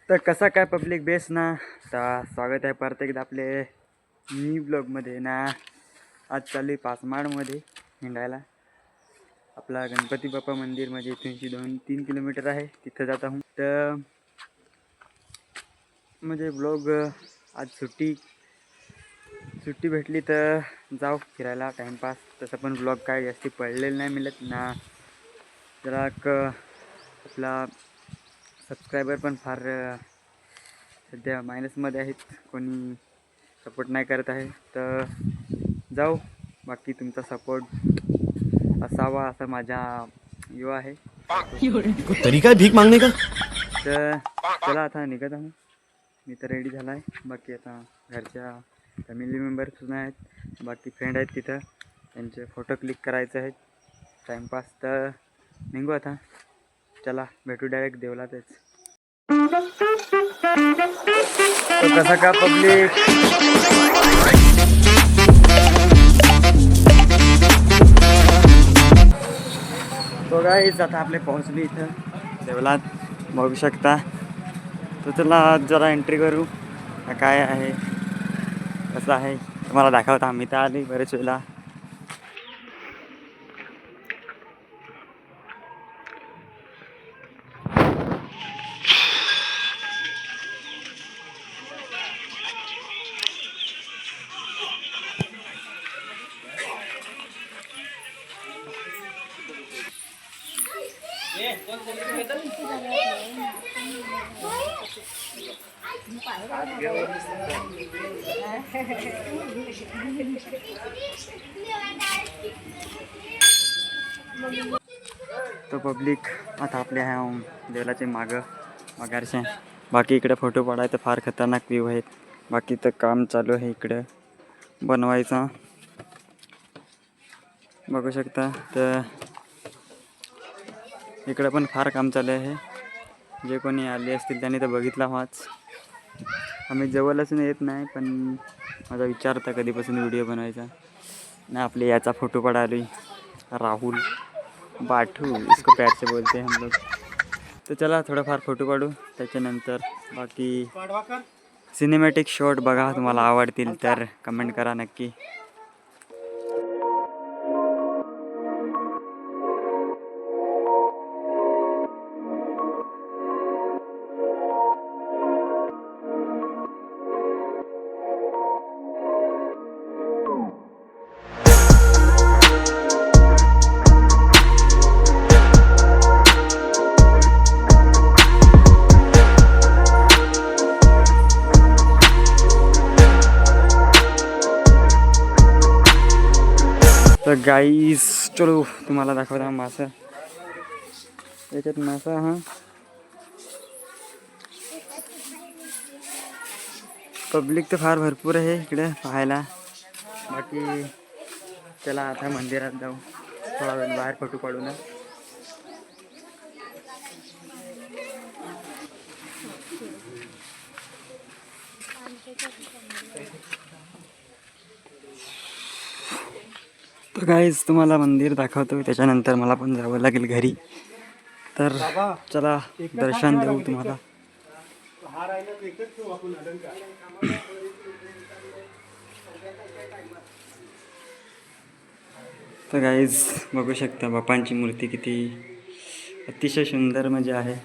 तर कसा काय पब्लिक बेस ना. तर स्वागत आहे परत एकदा आपले न्यू ब्लॉगमध्ये ना. आज चालू आहे पाचमाडमध्ये हिंडायला. आपला गणपती बाप्पा मंदिर म्हणजे इथून 2-3 किलोमीटर आहे, तिथं जात आहोत. तर म्हणजे ब्लॉग आज सुट्टी भेटली तर जाऊ फिरायला टाईमपास. तसं पण ब्लॉग काय जास्ती पडलेलं नाही मिळत ना. जरा आपला सबस्क्रायबर पण फार सध्या मायनसमध्ये आहेत, कोणी सपोर्ट नाही करत आहे. तर जाऊ, बाकी तुमचा सपोर्ट असावा असं माझा युवा आहे. तरीका भीक मागणे का. तर चला आता निघत आहोत. मी तर रेडी झाला आहे. बाकी आता घरच्या फॅमिली मेंबर्ससुद्धा आहेत, बाकी फ्रेंड आहेत तिथं, त्यांचे फोटो क्लिक करायचे आहेत टाईमपास. तर निघू आता. चला भेटू डायरेक्ट देवलातच. तो कसा का पब्लिक. तो गाईच आता आपले पोहोचले इथं देवलात, बघू शकता. तर चला जरा एंट्री करू. काय आहे कसं आहे तुम्हाला दाखवता. आम्ही तर आली बरेच वेळेला. तो पब्लिक आता आपल्या ह्या देवलाचे माघारचे. बाकी इकडे फोटो काढायचं फार खतरनाक व्ह्यू आहेत. बाकी तर काम चालू आहे इकडं बनवायचं, बघू शकता. तर इकडे पण फार काम चालू आहे. जे कोणी आले असतील त्यांनी तर बघितला वाच. आम्ही जवळ असून येत नाही, पण माझा विचार होता कधीपासून व्हिडिओ बनवायचा ना. आपले याचा फोटो काढायला राहुल बाठू, इसको प्यार से बोलते हैं हम लोग. तर चला थोडाफार फोटो काढू, त्याच्यानंतर बाकी सिनेमॅटिक शॉट बघा. तुम्हाला आवडतील तर कमेंट करा नक्की. तर गाईस चलो तुम्हाला दाखवता मासा. याच्यात मासा हा पब्लिक तर फार भरपूर आहे इकडे पाहायला. बाकी चला आता मंदिरात जाऊ, थोडा वेळ बाहेर फोटो काढू ना. तर गाईज तुम्हाला मंदिर दाखवतो, त्याच्यानंतर मला पण जावं लागेल घरी. तर चला दर्शन देऊ तुम्हाला. तर गाईज बघू शकता बाप्पांची मूर्ती किती अतिशय सुंदर म्हणजे आहे,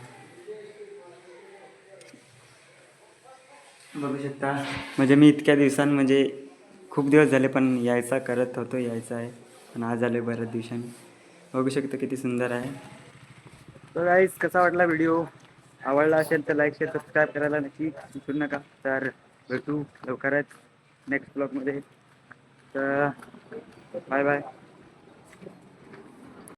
बघू शकता. म्हणजे मी इतक्या म्हणजे खूप दिवस झाले पण करत होतो, यायचं आहे, पण आज झाले बऱ्याच दिवसांनी. बघू शकता किती सुंदर आहे. तर गाईज कसा वाटला व्हिडिओ. आवडला असेल तर लाईक शेअर सबस्क्राईब करायला नक्की विसरू नका. तर भेटू लवकरच नेक्स्ट ब्लॉगमध्ये. तर बाय बाय.